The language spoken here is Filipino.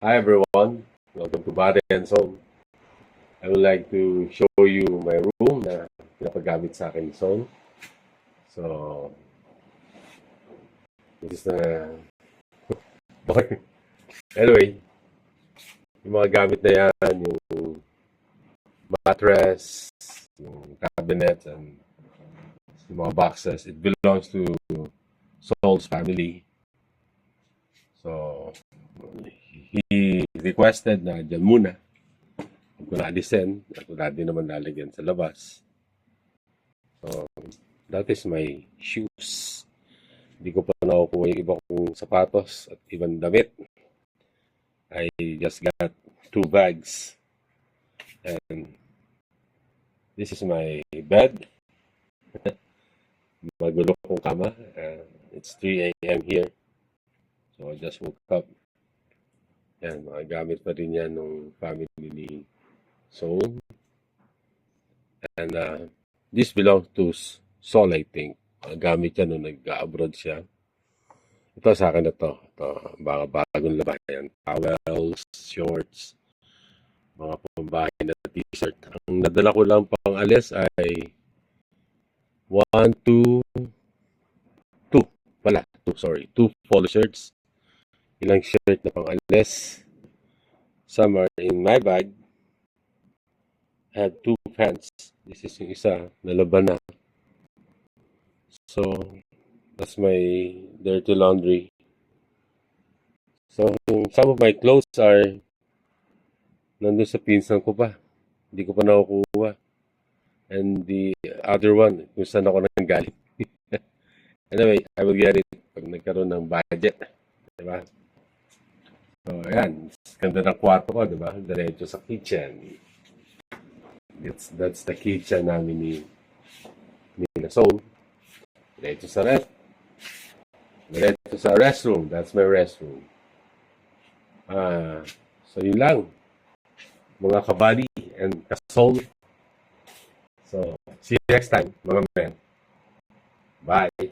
Hi everyone, welcome to Body and Soul. I would like to show you my room na pinapagamit sa akin ni Soul. So, this is na... Anyway, yung mga gamit na yan, yung mattress, yung cabinet, and yung mga boxes, it belongs to Soul's family. So, he requested na dyan muna. Huwag ko naalisin. At wala din naman lalagyan sa labas. So, that is my shoes. Hindi ko pa nakukuha yung iba kong sapatos at ibang damit. I just got 2 bags. And this is my bed. Magulo kong kama. It's 3 a.m. here. So, I just woke up. Yan, mga gamit pa rin yan ng family ni Soul. And this belongs to Soul, I think. Gamit yan nung nag-abroad siya. Ito sa akin na to. Ito, mga bagong laban yan. Towels, shorts, mga pambahay na t-shirt. Ang nadala ko lang pang alis ay 2 polo shirts. Ilang shirt na pang alis. Some are in my bag. I have 2 pants. This is yung isa, nalaban na. So, that's my dirty laundry. So, some of my clothes are nandun sa pinsan ko pa. Hindi ko pa nakukuha. And the other one, kung saan ako nang galing. Anyway, I will get it pag nagkaroon ng budget. Diba? So, ayan. Ganda ng kwarto ko, diba? Diretso sa kitchen. That's the kitchen namin ni Soul. Diretso sa restroom. That's my restroom. So yun lang. Mga kabady and ka-soul. So, see you next time, mga men. Bye.